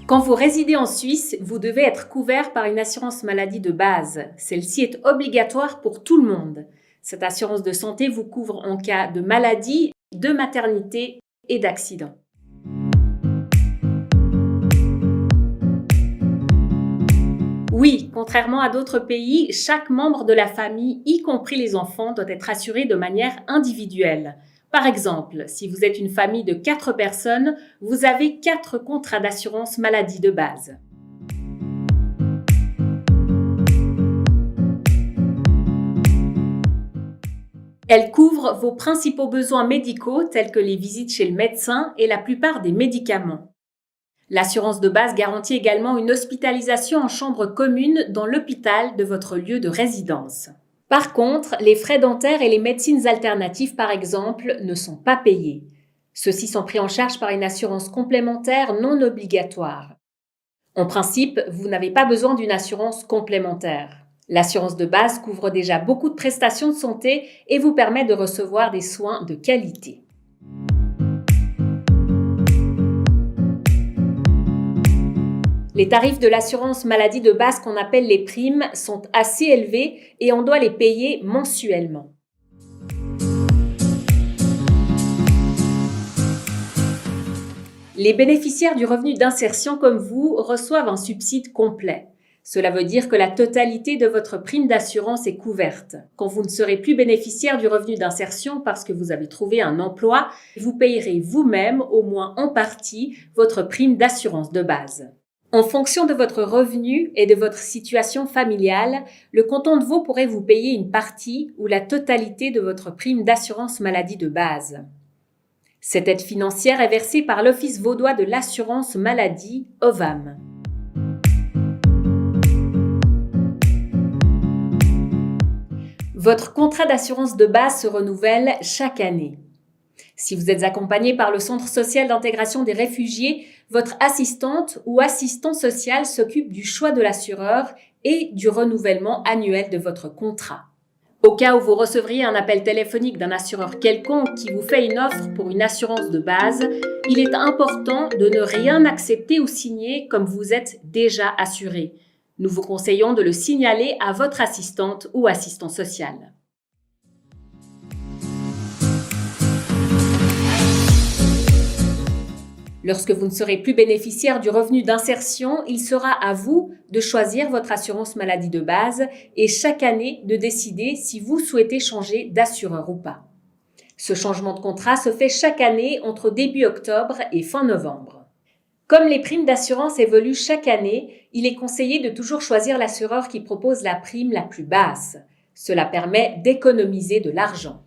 Quand vous résidez en Suisse, vous devez être couvert par une assurance maladie de base. Celle-ci est obligatoire pour tout le monde. Cette assurance de santé vous couvre en cas de maladie, de maternité et d'accident. Oui, contrairement à d'autres pays, chaque membre de la famille, y compris les enfants, doit être assuré de manière individuelle. Par exemple, si vous êtes une famille de 4 personnes, vous avez 4 contrats d'assurance maladie de base. Elle couvre vos principaux besoins médicaux tels que les visites chez le médecin et la plupart des médicaments. L'assurance de base garantit également une hospitalisation en chambre commune dans l'hôpital de votre lieu de résidence. Par contre, les frais dentaires et les médecines alternatives, par exemple, ne sont pas payés. Ceux-ci sont pris en charge par une assurance complémentaire non obligatoire. En principe, vous n'avez pas besoin d'une assurance complémentaire. L'assurance de base couvre déjà beaucoup de prestations de santé et vous permet de recevoir des soins de qualité. Les tarifs de l'assurance maladie de base qu'on appelle les primes sont assez élevés et on doit les payer mensuellement. Les bénéficiaires du revenu d'insertion comme vous reçoivent un subside complet. Cela veut dire que la totalité de votre prime d'assurance est couverte. Quand vous ne serez plus bénéficiaire du revenu d'insertion parce que vous avez trouvé un emploi, vous payerez vous-même, au moins en partie, votre prime d'assurance de base. En fonction de votre revenu et de votre situation familiale, le canton de Vaud pourrait vous payer une partie ou la totalité de votre prime d'assurance maladie de base. Cette aide financière est versée par l'Office vaudois de l'assurance maladie, OVAM. Votre contrat d'assurance de base se renouvelle chaque année. Si vous êtes accompagné par le Centre social d'intégration des réfugiés, votre assistante ou assistant social s'occupe du choix de l'assureur et du renouvellement annuel de votre contrat. Au cas où vous recevriez un appel téléphonique d'un assureur quelconque qui vous fait une offre pour une assurance de base, il est important de ne rien accepter ou signer comme vous êtes déjà assuré. Nous vous conseillons de le signaler à votre assistante ou assistant social. Lorsque vous ne serez plus bénéficiaire du revenu d'insertion, il sera à vous de choisir votre assurance maladie de base et chaque année de décider si vous souhaitez changer d'assureur ou pas. Ce changement de contrat se fait chaque année entre début octobre et fin novembre. Comme les primes d'assurance évoluent chaque année, il est conseillé de toujours choisir l'assureur qui propose la prime la plus basse. Cela permet d'économiser de l'argent.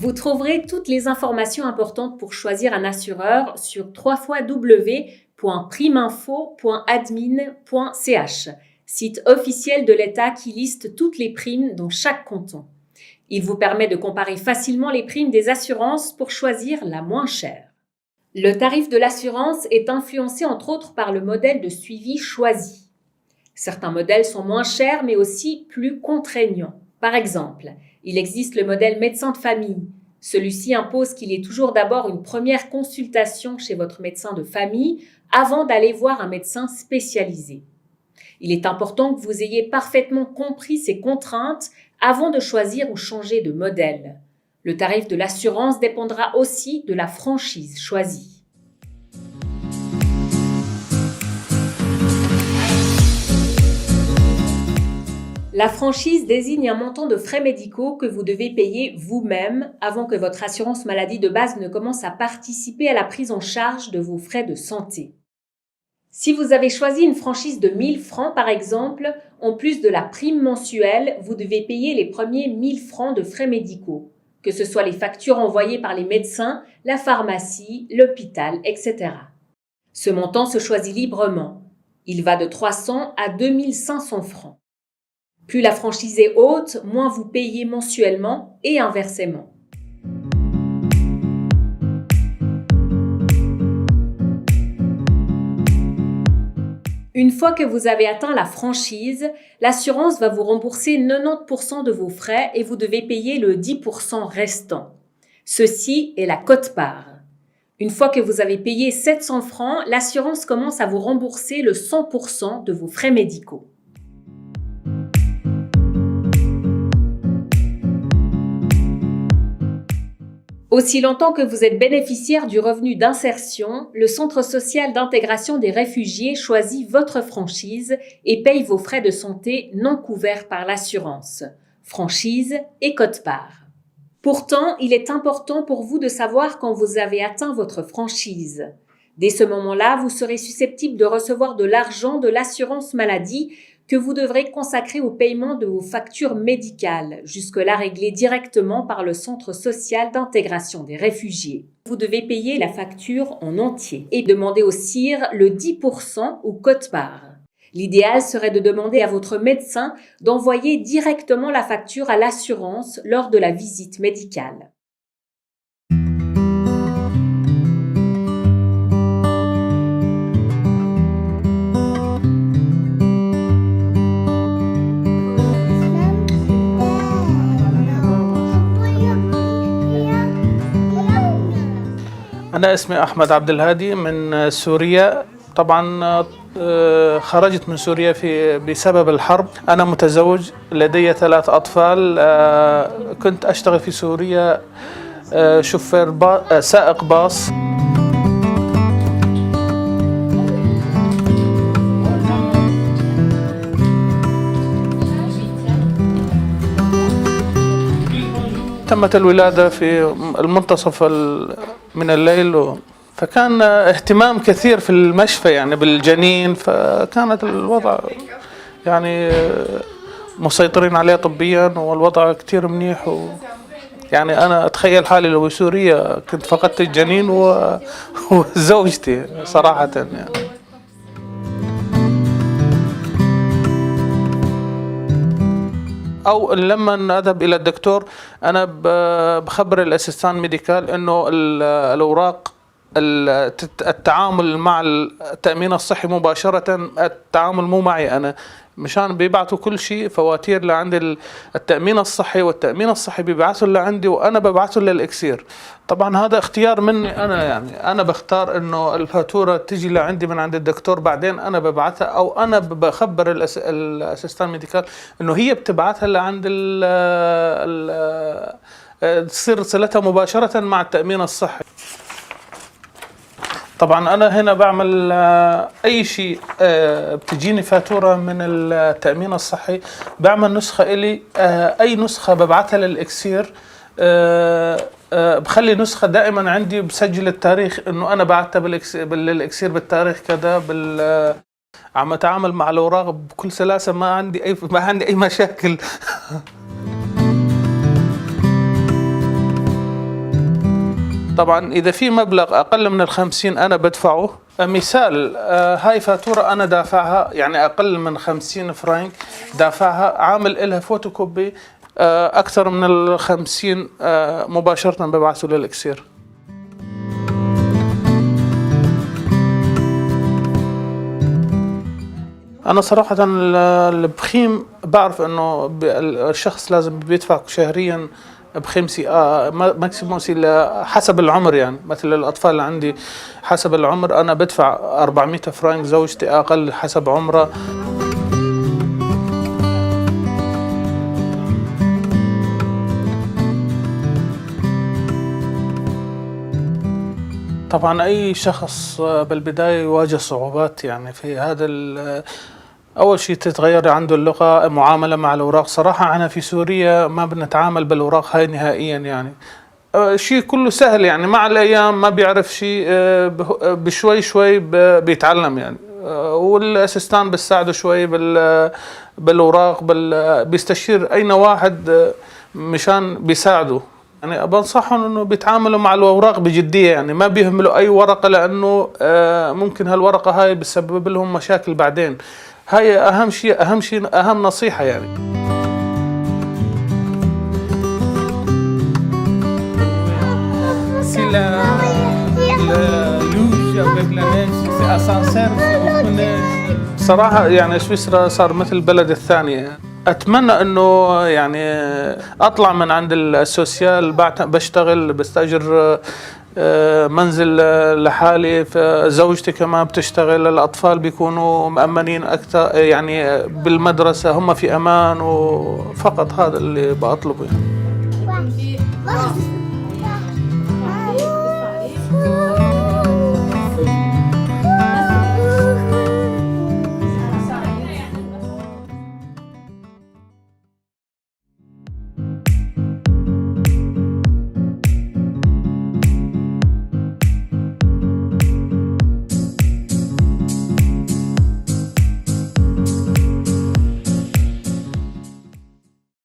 Vous trouverez toutes les informations importantes pour choisir un assureur sur www.primeinfo.admin.ch, site officiel de l'État qui liste toutes les primes dans chaque canton. Il vous permet de comparer facilement les primes des assurances pour choisir la moins chère. Le tarif de l'assurance est influencé entre autres par le modèle de suivi choisi. Certains modèles sont moins chers mais aussi plus contraignants. Par exemple, il existe le modèle médecin de famille. Celui-ci impose qu'il y ait toujours d'abord une première consultation chez votre médecin de famille avant d'aller voir un médecin spécialisé. Il est important que vous ayez parfaitement compris ces contraintes avant de choisir ou changer de modèle. Le tarif de l'assurance dépendra aussi de la franchise choisie. La franchise désigne un montant de frais médicaux que vous devez payer vous-même avant que votre assurance maladie de base ne commence à participer à la prise en charge de vos frais de santé. Si vous avez choisi une franchise de 1000 francs par exemple, en plus de la prime mensuelle, vous devez payer les premiers 1000 francs de frais médicaux, que ce soit les factures envoyées par les médecins, la pharmacie, l'hôpital, etc. Ce montant se choisit librement. Il va de 300 à 2500 francs. Plus la franchise est haute, moins vous payez mensuellement et inversement. Une fois que vous avez atteint la franchise, l'assurance va vous rembourser 90% de vos frais et vous devez payer le 10% restant. Ceci est la quote-part. Une fois que vous avez payé 700 francs, l'assurance commence à vous rembourser le 100% de vos frais médicaux. Aussi longtemps que vous êtes bénéficiaire du revenu d'insertion, le Centre social d'intégration des réfugiés choisit votre franchise et paye vos frais de santé non couverts par l'assurance, franchise et quote-part. Pourtant, il est important pour vous de savoir quand vous avez atteint votre franchise. Dès ce moment-là, vous serez susceptible de recevoir de l'argent de l'assurance maladie que vous devrez consacrer au paiement de vos factures médicales, jusque-là réglées directement par le Centre social d'intégration des réfugiés. Vous devez payer la facture en entier et demander au CIR le 10% ou quote-part. L'idéal serait de demander à votre médecin d'envoyer directement la facture à l'assurance lors de la visite médicale. أنا اسمي أحمد عبد الهادي من سوريا. طبعا خرجت من سوريا بسبب الحرب. أنا متزوج، لدي 3 أطفال. كنت أشتغل في سوريا شوفير سائق باص. تمت الولادة في المنتصف من الليل، فكان اهتمام كثير في المشفى يعني بالجنين، فكانت الوضع يعني مسيطرين عليه طبيا والوضع كتير منيح. يعني أنا أتخيل حالي لو بسوريا كنت فقدت الجنين وزوجتي صراحة يعني. أو لما أذهب إلى الدكتور أنا بخبر الأسيستان ميديكال إنه الأوراق التعامل مع التأمين الصحي مباشرة، التعامل مو معي أنا، مشان بيبعثوا كل شيء فواتير لعند التأمين الصحي، والتأمين الصحي بيبعثوا لعندي وأنا ببعثه للإكسير. طبعا هذا اختيار مني أنا، يعني أنا بختار إنه الفاتورة تجي لعندي من عند الدكتور، بعدين أنا ببعثها، أو أنا بخبر الأسيستان ميديكال إنه هي بتبعثها لعند تصير صلتها مباشرة مع التأمين الصحي. طبعا أنا هنا بعمل أي شيء بتجيني فاتورة من التأمين الصحي، بعمل نسخة إلي، أي نسخة ببعثها للإكسير، بخلي نسخة دائما عندي، بسجل التاريخ إنه أنا بعثتها للإكسير بالتاريخ كذا. عم أتعامل مع الأوراق بكل سلاسة، ما عندي أي مشاكل. طبعا إذا في مبلغ أقل من 50 أنا بدفعه. مثال، هاي فاتورة أنا دافعها، يعني أقل من 50 فرنك دافعها، عامل إلها فوتوكوبي، أكثر من 50 مباشرة ببعثه للإكسير. أنا صراحة البخيم بعرف إنه الشخص لازم بيدفع شهريا بخمسي ماكسيموم حسب العمر، يعني مثل الأطفال اللي عندي حسب العمر أنا بدفع 400 فرنك، زوجتي أقل حسب عمرها. طبعا أي شخص بالبداية يواجه صعوبات يعني في هذا. أول شيء تتغير عنده اللغة، معاملة مع الأوراق. صراحة أنا في سوريا ما بنتعامل بالأوراق هاي نهائيا، يعني شيء كله سهل، يعني مع الأيام ما بيعرف شيء، بشوي شوي بيتعلم يعني، والأسيستان بيساعده شوي بالأوراق، بيستشير أي واحد مشان بيساعده. يعني بنصحهم إنه بيتعاملوا مع الأوراق بجدية، يعني ما بيهملوا أي ورقة، لأنه ممكن هالورقة هاي بتسبب لهم مشاكل بعدين. هاي أهم شيء، أهم نصيحة يعني. صراحة يعني سويسرا صار مثل البلد الثانية. أتمنى أنه يعني أطلع من عند السوسيال، بشتغل بستأجر منزل لحالي، زوجتي كمان بتشتغل، الأطفال بيكونوا مأمنين أكثر، يعني بالمدرسة هم في أمان، وفقط هذا اللي بطلبه يعني.